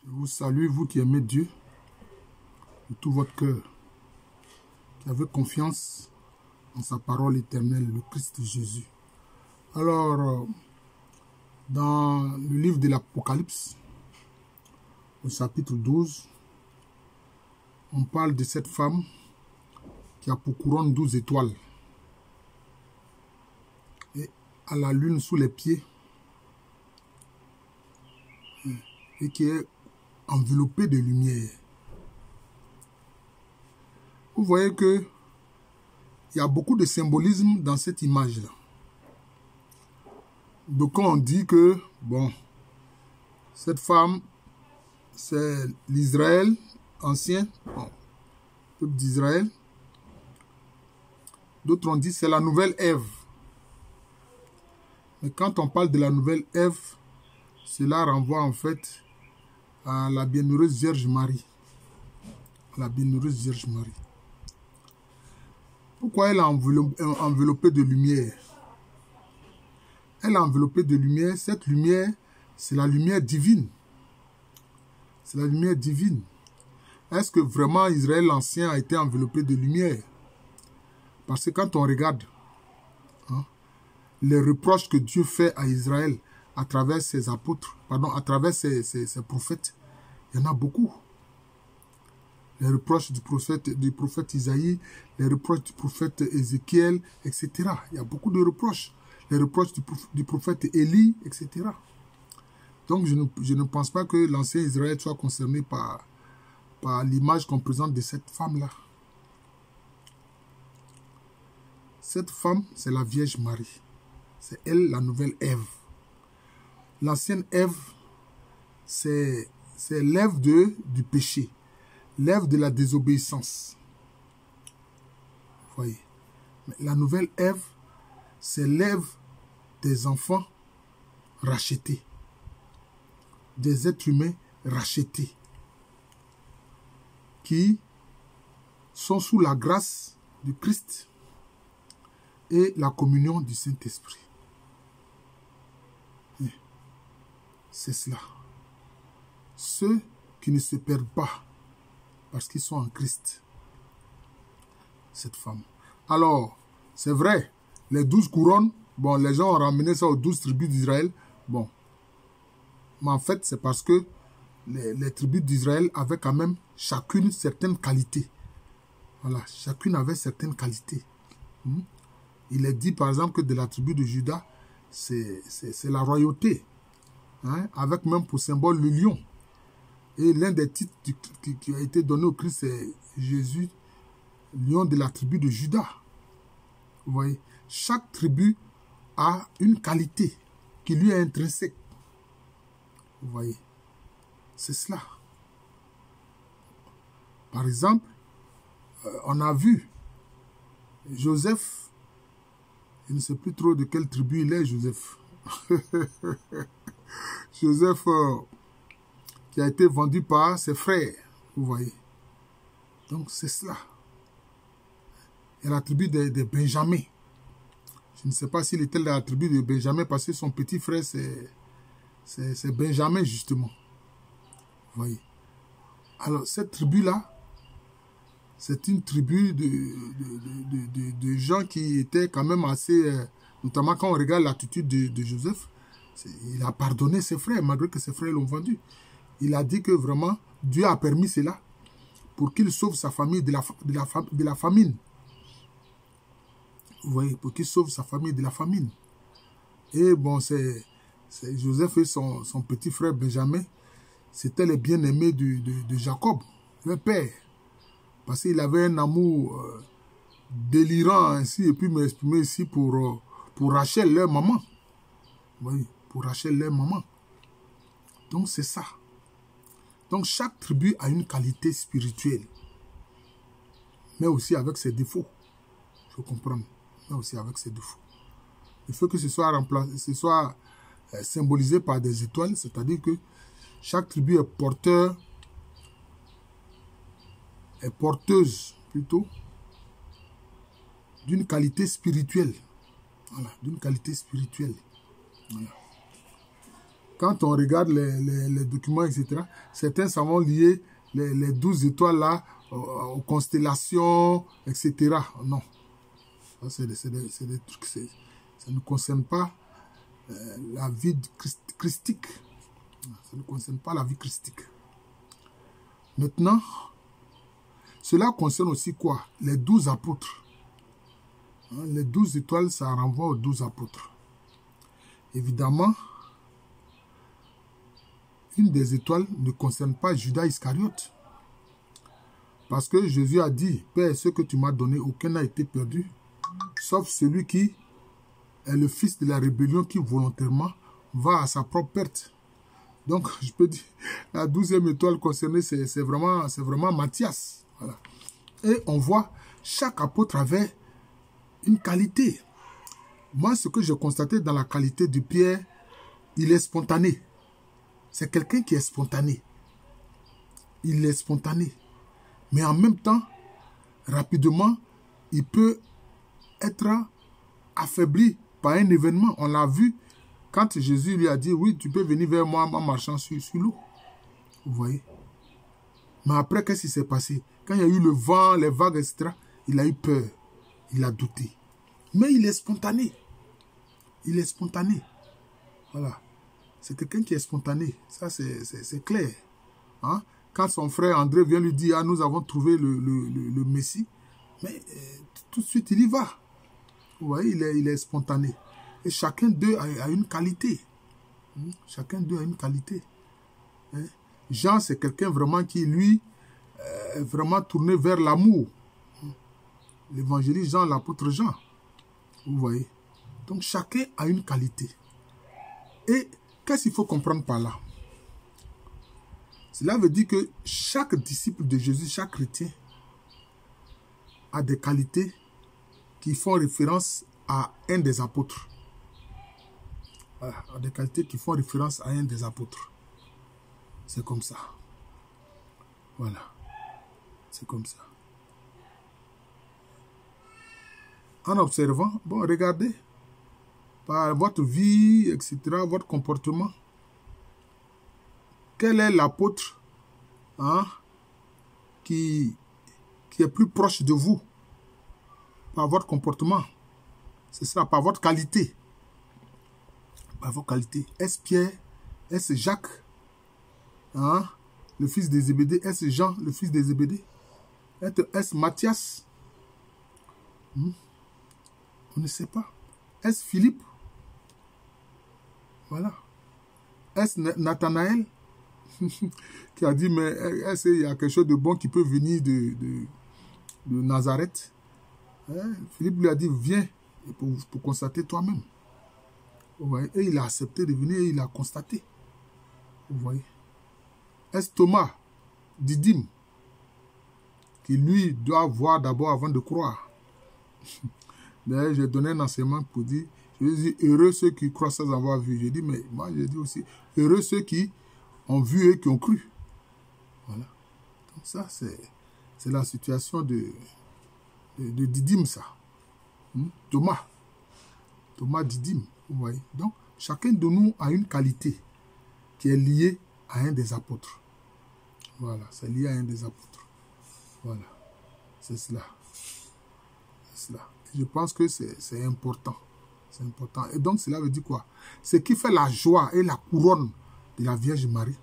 Je vous salue, vous qui aimez Dieu de tout votre cœur, qui avez confiance en sa parole éternelle, le Christ Jésus. Alors, dans le livre de l'Apocalypse, au chapitre 12, on parle de cette femme qui a pour couronne 12 étoiles et à la lune sous les pieds et qui est enveloppée de lumière. Vous voyez que il y a beaucoup de symbolisme dans cette image-là. Donc on dit que, bon, cette femme, c'est l'Israël ancien, bon, le peuple d'Israël. D'autres ont dit c'est la nouvelle Ève. Mais quand on parle de la nouvelle Ève, cela renvoie en fait à la bienheureuse Vierge Marie. La bienheureuse Vierge Marie. Pourquoi elle est enveloppée de lumière? Elle est enveloppée de lumière. Cette lumière, c'est la lumière divine. C'est la lumière divine. Est-ce que vraiment Israël l'Ancien a été enveloppé de lumière? Parce que quand on regarde les reproches que Dieu fait à Israël à travers ses apôtres, pardon, à travers ses prophètes, il y en a beaucoup. Les reproches du prophète Isaïe, les reproches du prophète Ézéchiel, etc. Il y a beaucoup de reproches. Les reproches du prophète Élie, etc. Donc je ne pense pas que l'ancien Israël soit concerné par l'image qu'on présente de cette femme-là. Cette femme, c'est la Vierge Marie. C'est elle, la nouvelle Ève. L'ancienne Ève, c'est l'Ève du péché. L'Ève de la désobéissance. Vous voyez. Mais la nouvelle Ève, c'est l'Ève des enfants rachetés. Des êtres humains rachetés. Qui sont sous la grâce du Christ et la communion du Saint-Esprit. C'est cela. Ceux qui ne se perdent pas parce qu'ils sont en Christ. Cette femme. Alors, c'est vrai, les 12 couronnes, bon, les gens ont ramené ça aux 12 tribus d'Israël. Bon. Mais en fait, c'est parce que les tribus d'Israël avaient quand même chacune certaines qualités. Voilà, chacune avait certaines qualités. Il est dit par exemple que de la tribu de Juda, c'est la royauté. Avec même pour symbole le lion. Et l'un des titres qui a été donné au Christ, c'est Jésus, lion de la tribu de Juda. Vous voyez, chaque tribu a une qualité qui lui est intrinsèque. Vous voyez, c'est cela. Par exemple, on a vu Joseph, je ne sais plus trop de quelle tribu il est, Joseph. Joseph qui a été vendu par ses frères, vous voyez. Donc c'est cela. Et la tribu de Benjamin. Je ne sais pas s'il était de la tribu de Benjamin parce que son petit frère c'est Benjamin justement. Vous voyez. Alors cette tribu-là, c'est une tribu de gens qui étaient quand même assez, notamment quand on regarde l'attitude de Joseph, il a pardonné ses frères malgré que ses frères l'ont vendu. Il a dit que vraiment Dieu a permis cela pour qu'il sauve sa famille de la famine. Vous voyez, pour qu'il sauve sa famille de la famine. Et bon, c'est Joseph et son petit frère Benjamin, c'était les bien-aimés de Jacob, le père. Parce qu'il avait un amour délirant ainsi, et puis m'exprimer ici pour Rachel, leur maman. Oui, pour Rachel, leur maman. Donc c'est ça. Donc chaque tribu a une qualité spirituelle, mais aussi avec ses défauts. Il faut comprendre, mais aussi avec ses défauts. Il faut que ce soit symbolisé par des étoiles, c'est-à-dire que chaque tribu est porteuse plutôt d'une qualité spirituelle. Voilà, d'une qualité spirituelle. Voilà. quand on regarde les documents, etc., certains savants lier les 12 étoiles là aux constellations, etc. Non. C'est des trucs, ça ne concerne pas la vie christique. Ça ne concerne pas la vie christique. Maintenant, cela concerne aussi quoi? Les 12 apôtres. Les 12 étoiles, ça renvoie aux 12 apôtres. Évidemment, une des étoiles ne concerne pas Judas Iscariote. Parce que Jésus a dit, Père, ce que tu m'as donné, aucun n'a été perdu, sauf celui qui est le fils de la rébellion qui volontairement va à sa propre perte. Donc, je peux dire, la 12e étoile concernée, c'est vraiment Matthias. Voilà. Et on voit, chaque apôtre avait une qualité. Moi, ce que j'ai constaté dans la qualité de Pierre, il est spontané. C'est quelqu'un qui est spontané. Il est spontané. Mais en même temps, rapidement, il peut être affaibli par un événement. On l'a vu quand Jésus lui a dit, oui, tu peux venir vers moi en marchant sur l'eau. Vous voyez? Mais après, qu'est-ce qui s'est passé? Quand il y a eu le vent, les vagues, etc., il a eu peur. Il a douté. Mais il est spontané. Il est spontané. Voilà. C'est quelqu'un qui est spontané. Ça, c'est clair. Hein? Quand son frère André vient lui dire, ah, nous avons trouvé le Messie, mais tout de suite, il y va. Vous voyez, il est spontané. Et chacun d'eux a une qualité. Chacun d'eux a une qualité. Hein? Jean, c'est quelqu'un vraiment qui, lui, est vraiment tourné vers l'amour. L'évangéliste Jean, l'apôtre Jean. Vous voyez. Donc, chacun a une qualité. Et qu'est-ce qu'il faut comprendre par là? Cela veut dire que chaque disciple de Jésus, chaque chrétien, a des qualités qui font référence à un des apôtres. Voilà, a des qualités qui font référence à un des apôtres. C'est comme ça. Voilà. C'est comme ça. En observant, bon, regardez, par votre vie, etc., votre comportement, quel est l'apôtre qui est plus proche de vous par votre comportement? C'est ça, par votre qualité. Par votre qualité. Est-ce Pierre? Est-ce Jacques? Le fils de Zébédée? Est-ce Jean, le fils de Zébédée? Est-ce Matthias? On ne sait pas. Est-ce Philippe? Voilà. Est-ce Nathanaël? Qui a dit, mais est-ce qu'il y a quelque chose de bon qui peut venir de Nazareth? Philippe lui a dit, viens pour constater toi-même. Vous voyez? Et il a accepté de venir et il a constaté. Vous voyez? Est-ce Thomas, Didyme, qui lui doit voir d'abord avant de croire? D'ailleurs, j'ai donné un enseignement pour dire, je dis, heureux ceux qui croient sans avoir vu. Je dis, mais moi, je dis aussi, heureux ceux qui ont vu et qui ont cru. Voilà. Donc ça, c'est la situation de Didyme, ça. Thomas Didyme, vous voyez. Donc, chacun de nous a une qualité qui est liée à un des apôtres. Voilà, c'est lié à un des apôtres. Voilà, c'est cela. C'est cela. Je pense que c'est important. C'est important. Et donc, cela veut dire quoi? Ce qui fait la joie et la couronne de la Vierge Marie,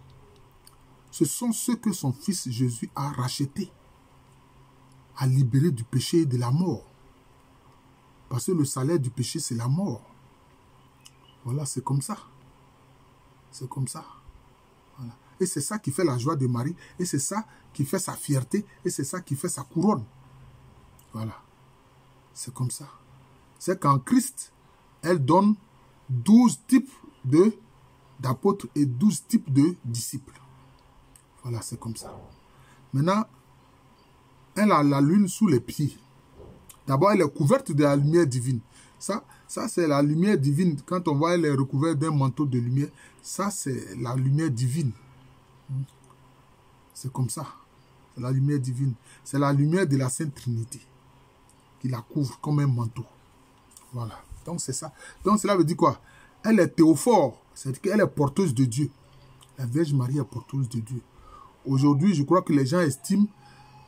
ce sont ceux que son fils Jésus a rachetés, a libérés du péché et de la mort. Parce que le salaire du péché, c'est la mort. Voilà, c'est comme ça. C'est comme ça. Voilà. Et c'est ça qui fait la joie de Marie. Et c'est ça qui fait sa fierté. Et c'est ça qui fait sa couronne. Voilà. C'est comme ça. C'est qu'en Christ, elle donne 12 types d'apôtres et 12 types de disciples. Voilà, c'est comme ça. Maintenant, elle a la lune sous les pieds. D'abord, elle est couverte de la lumière divine. Ça c'est la lumière divine. Quand on voit elle est recouverte d'un manteau de lumière, ça, c'est la lumière divine. C'est comme ça. C'est la lumière divine. C'est la lumière de la Sainte Trinité qui la couvre comme un manteau. Voilà. Donc, c'est ça. Donc, cela veut dire quoi? Elle est théophore. C'est-à-dire qu'elle est porteuse de Dieu. La Vierge Marie est porteuse de Dieu. Aujourd'hui, je crois que les gens estiment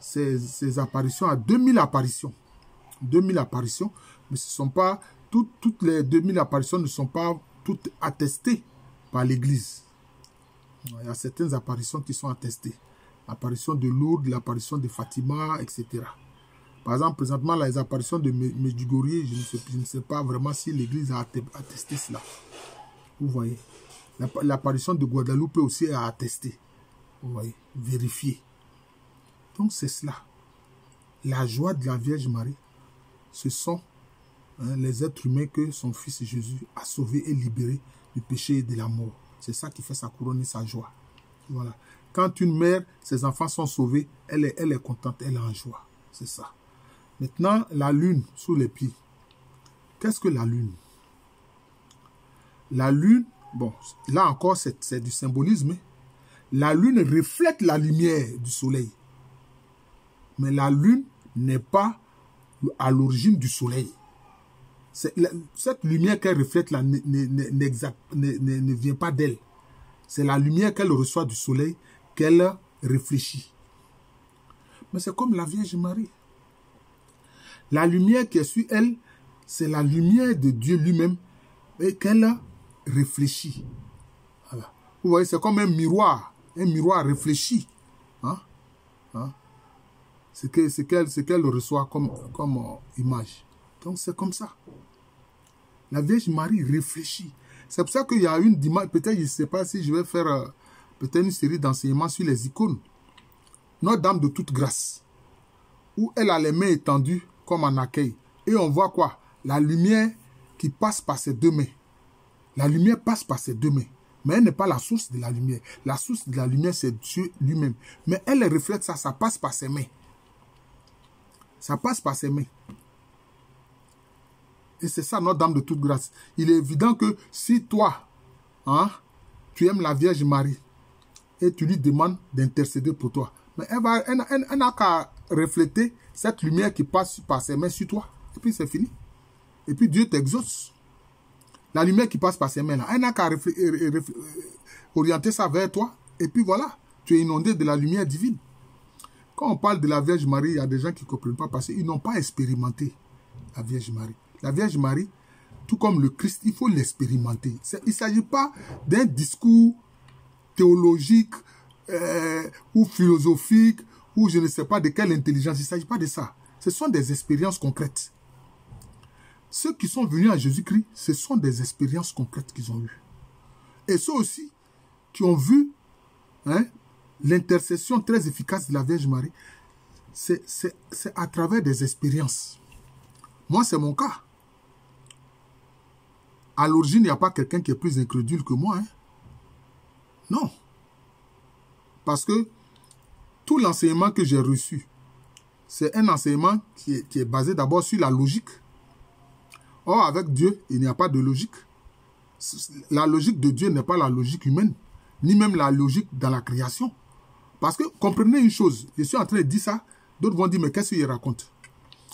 ces apparitions à 2000 apparitions. 2000 apparitions, mais ce sont pas toutes les 2000 apparitions ne sont pas toutes attestées par l'Église. Il y a certaines apparitions qui sont attestées. L'apparition de Lourdes, l'apparition de Fatima, etc. Par exemple, présentement, les apparitions de Medjugorje, je ne sais pas vraiment si l'Église a attesté cela. Vous voyez. L'apparition de Guadeloupe aussi est attestée. Vous voyez, vérifié. Donc c'est cela. La joie de la Vierge Marie, ce sont les êtres humains que son fils Jésus a sauvés et libérés du péché et de la mort. C'est ça qui fait sa couronne et sa joie. Voilà. Quand une mère, ses enfants sont sauvés, elle est contente, elle est en joie. C'est ça. Maintenant, la lune sous les pieds. Qu'est-ce que la lune? La lune, bon, là encore, c'est du symbolisme. La lune reflète la lumière du soleil. Mais la lune n'est pas à l'origine du soleil. Cette lumière qu'elle reflète là ne vient pas d'elle. C'est la lumière qu'elle reçoit du soleil qu'elle réfléchit. Mais c'est comme la Vierge Marie. La lumière qui est sur elle, c'est la lumière de Dieu lui-même et qu'elle réfléchit. Voilà. Vous voyez, c'est comme un miroir réfléchi. Hein? Hein? C'est qu'elle reçoit comme image. Donc c'est comme ça. La Vierge Marie réfléchit. C'est pour ça qu'il y a une dimanche, peut-être je ne sais pas si je vais faire peut-être une série d'enseignements sur les icônes. Notre-Dame de toute grâce, où elle a les mains étendues comme en accueil. Et on voit quoi? La lumière qui passe par ses deux mains. La lumière passe par ses deux mains. Mais elle n'est pas la source de la lumière. La source de la lumière, c'est Dieu lui-même. Mais elle reflète ça, ça passe par ses mains. Ça passe par ses mains. Et c'est ça, Notre-Dame de toute grâce. Il est évident que si toi, tu aimes la Vierge Marie, et tu lui demandes d'intercéder pour toi, mais elle n'a qu'à refléter cette lumière qui passe par ses mains sur toi. Et puis c'est fini. Et puis Dieu t'exauce. La lumière qui passe par ses mains, là, elle n'a qu'à orienter ça vers toi. Et puis voilà, tu es inondé de la lumière divine. Quand on parle de la Vierge Marie, il y a des gens qui ne comprennent pas parce qu'ils n'ont pas expérimenté la Vierge Marie. La Vierge Marie, tout comme le Christ, il faut l'expérimenter. Il ne s'agit pas d'un discours théologique ou philosophique ou je ne sais pas de quelle intelligence. Il ne s'agit pas de ça. Ce sont des expériences concrètes. Ceux qui sont venus à Jésus-Christ, ce sont des expériences concrètes qu'ils ont eues. Et ceux aussi qui ont vu l'intercession très efficace de la Vierge Marie, c'est à travers des expériences. Moi, c'est mon cas. À l'origine, il n'y a pas quelqu'un qui est plus incrédule que moi. Non. Parce que tout l'enseignement que j'ai reçu, c'est un enseignement qui est basé d'abord sur la logique. Or, avec Dieu, il n'y a pas de logique. La logique de Dieu n'est pas la logique humaine, ni même la logique dans la création. Parce que, comprenez une chose, je suis en train de dire ça, d'autres vont dire, mais qu'est-ce qu'il raconte?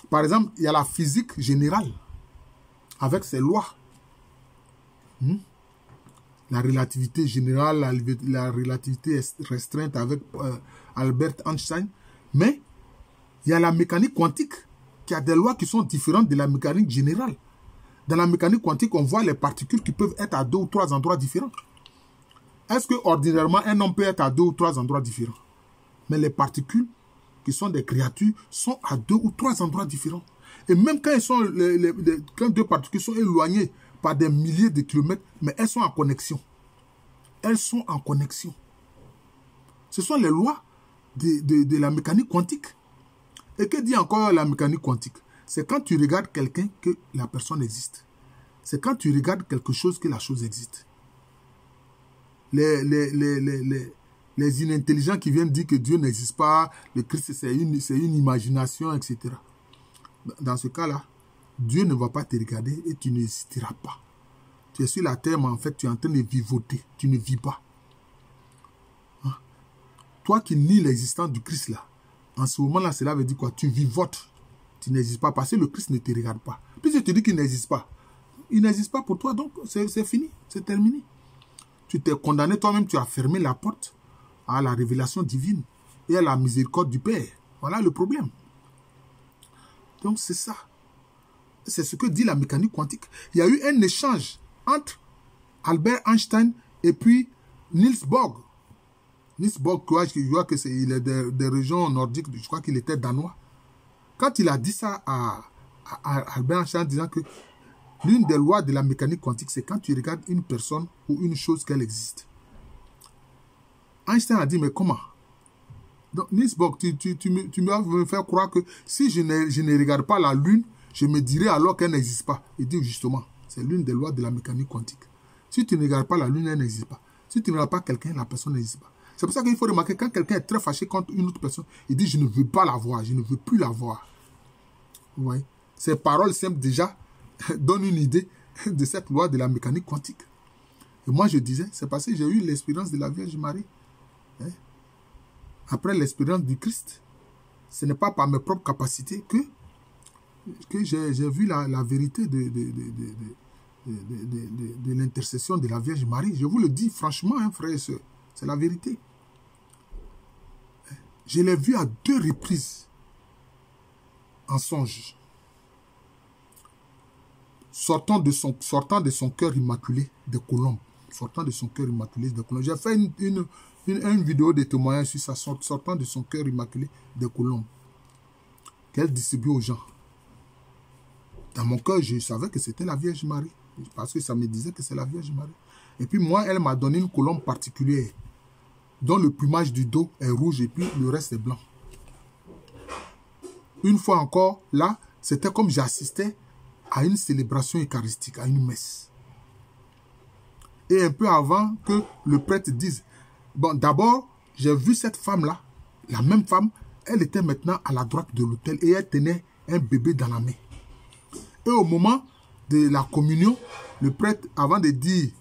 Par exemple, il y a la physique générale, avec ses lois. La relativité générale, la relativité restreinte avec Albert Einstein. Mais il y a la mécanique quantique, qui a des lois qui sont différentes de la mécanique générale. Dans la mécanique quantique, on voit les particules qui peuvent être à 2 ou 3 endroits différents. Est-ce que ordinairement un homme peut être à 2 ou 3 endroits différents? Mais les particules, qui sont des créatures, sont à 2 ou 3 endroits différents. Et même quand, quand deux particules sont éloignées par des milliers de kilomètres, mais elles sont en connexion. Elles sont en connexion. Ce sont les lois de la mécanique quantique. Et que dit encore la mécanique quantique? C'est quand tu regardes quelqu'un que la personne existe. C'est quand tu regardes quelque chose que la chose existe. Les inintelligents qui viennent dire que Dieu n'existe pas, le Christ c'est une imagination, etc. Dans ce cas-là, Dieu ne va pas te regarder et tu n'existeras pas. Tu es sur la terre, mais en fait, tu es en train de vivoter. Tu ne vis pas. Toi qui nies l'existence du Christ là, en ce moment-là, cela veut dire quoi? Tu vivotes. Tu n'existes pas parce que le Christ ne te regarde pas. Puis je te dis qu'il n'existe pas. Il n'existe pas pour toi, donc c'est fini, c'est terminé. tu t'es condamné toi-même, tu as fermé la porte à la révélation divine et à la miséricorde du Père. Voilà le problème. Donc c'est ça. C'est ce que dit la mécanique quantique. Il y a eu un échange entre Albert Einstein et puis Niels Bohr. Niels Bohr, je vois qu'il est des régions nordiques, je crois qu'il était danois. Quand il a dit ça à Albert Einstein, disant que l'une des lois de la mécanique quantique, c'est quand tu regardes une personne ou une chose qu'elle existe. Einstein a dit, mais comment? Donc, Niels Bohr, tu vas me faire croire que si je ne regarde pas la Lune, je me dirais alors qu'elle n'existe pas. Il dit justement, c'est l'une des lois de la mécanique quantique. Si tu ne regardes pas la Lune, elle n'existe pas. Si tu ne regardes pas quelqu'un, la personne n'existe pas. C'est pour ça qu'il faut remarquer, quand quelqu'un est très fâché contre une autre personne, il dit, je ne veux pas la voir, je ne veux plus la voir. Vous voyez? Ces paroles simples déjà donnent une idée de cette loi de la mécanique quantique. Et moi, je disais, c'est parce que j'ai eu l'expérience de la Vierge Marie. Hein? Après l'expérience du Christ, ce n'est pas par mes propres capacités que j'ai vu la vérité de l'intercession de la Vierge Marie. Je vous le dis franchement, hein, frères et sœurs, c'est la vérité. Je l'ai vu à 2 reprises en songe, sortant de son cœur immaculé des colombes. Sortant de son cœur immaculé des colombes. J'ai fait une vidéo de témoignage sur ça, sortant de son cœur immaculé des colombes, qu'elle distribue aux gens. Dans mon cœur, je savais que c'était la Vierge Marie, parce que ça me disait que c'est la Vierge Marie. Et puis moi, elle m'a donné une colombe particulière, dont le plumage du dos est rouge et puis le reste est blanc. Une fois encore, là, c'était comme j'assistais à une célébration eucharistique, à une messe. Et un peu avant que le prêtre dise, bon, d'abord, j'ai vu cette femme-là, la même femme, elle était maintenant à la droite de l'autel et elle tenait un bébé dans la main. Et au moment de la communion, le prêtre, avant de dire,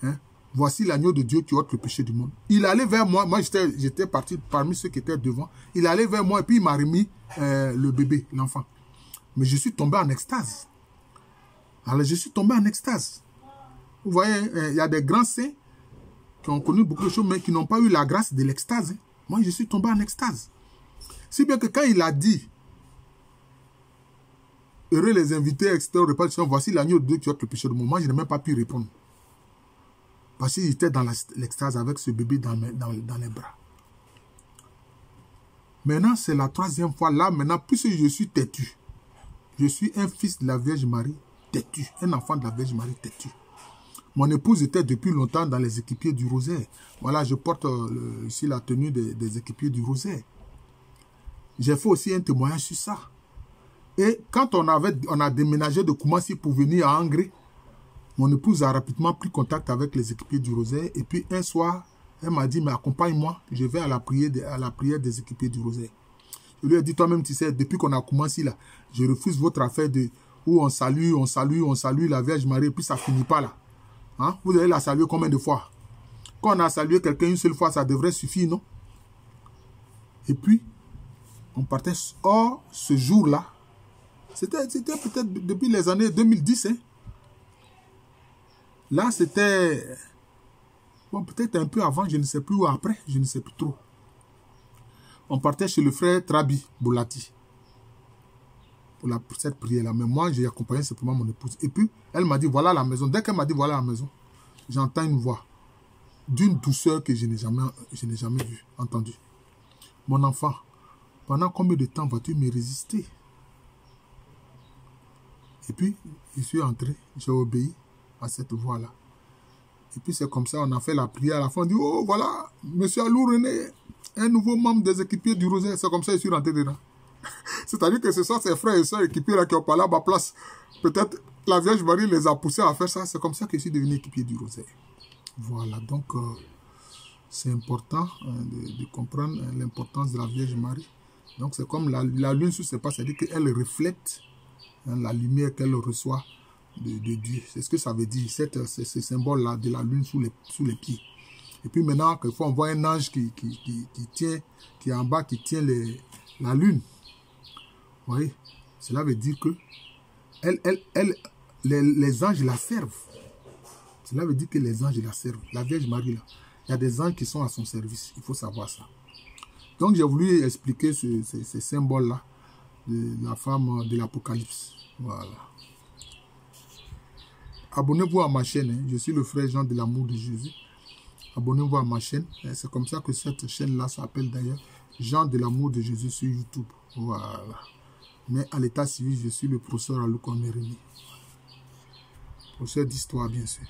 hein, voici l'agneau de Dieu qui ôte le péché du monde, il allait vers moi, moi j'étais parti parmi ceux qui étaient devant, il allait vers moi et puis il m'a remis le bébé, l'enfant. Mais je suis tombé en extase. Alors je suis tombé en extase. Vous voyez, il y a des grands saints qui ont connu beaucoup de choses, mais qui n'ont pas eu la grâce de l'extase. Moi, je suis tombé en extase. Si bien que quand il a dit, heureux les invités, etc., au repas du Seigneur, voici l'agneau de Dieu qui ôte le péché du monde. Moi, je n'ai même pas pu répondre. Parce qu'il était dans l'extase avec ce bébé dans les bras. Maintenant, c'est la 3e fois. Là, maintenant, puisque je suis têtu, je suis un fils de la Vierge Marie têtu, un enfant de la Vierge Marie têtu. Mon épouse était depuis longtemps dans les équipiers du rosaire. Voilà, je porte ici la tenue des équipiers du rosaire. J'ai fait aussi un témoignage sur ça. Et quand on a déménagé de Koumassi pour venir à Angré, mon épouse a rapidement pris contact avec les équipiers du rosaire. Et puis un soir, elle m'a dit, mais accompagne-moi, je vais à la prière des équipiers du rosaire. Je lui ai dit, toi-même, tu sais, depuis qu'on a commencé là, je refuse votre affaire où on salue la Vierge Marie, et puis ça ne finit pas là. Hein? Vous allez la saluer combien de fois? Quand on a salué quelqu'un une seule fois, ça devrait suffire, non? Et puis, on partait. Or, ce jour-là, c'était peut-être depuis les années 2010. Hein? Là, c'était... Bon, peut-être un peu avant, je ne sais plus, ou après, je ne sais plus trop. On partait chez le frère Trabi Boulati pour cette prière-là. Mais moi, j'ai accompagné simplement mon épouse. Et puis, elle m'a dit, voilà la maison. Dès qu'elle m'a dit, voilà la maison, j'entends une voix d'une douceur que je n'ai jamais vue, entendue. Mon enfant, pendant combien de temps vas-tu me résister? Et puis, je suis entré, j'ai obéi à cette voix-là. Et puis, c'est comme ça, on a fait la prière. À la fin, on dit, oh, voilà, monsieur Alou René, un nouveau membre des équipiers du rosaire. C'est comme ça que je suis rentré dedans. C'est-à-dire que ce sont ces frères et sœurs équipiers là qui ont parlé à ma place. Peut-être la Vierge Marie les a poussés à faire ça. C'est comme ça que je suis devenu équipier du rosaire. Voilà, donc c'est important de comprendre l'importance de la Vierge Marie. Donc c'est comme la lune sous ses pas, c'est-à-dire qu'elle reflète la lumière qu'elle reçoit de Dieu. C'est ce que ça veut dire, ce symbole-là de la lune sous les pieds. Et puis maintenant, quelquefois, on voit un ange qui est en bas, qui tient la lune. Vous voyez, cela veut dire que les anges la servent. Cela veut dire que les anges la servent. La Vierge Marie, là, il y a des anges qui sont à son service. Il faut savoir ça. Donc, j'ai voulu expliquer ces symboles-là de la femme de l'Apocalypse. Voilà. Abonnez-vous à ma chaîne. Hein. Je suis le frère Jean de l'amour de Jésus. Abonnez-vous à ma chaîne. C'est comme ça que cette chaîne-là s'appelle d'ailleurs Jean de l'amour de Jésus sur YouTube. Voilà. Mais à l'état civil, je suis le professeur Aluko Merimi. Professeur d'histoire, bien sûr.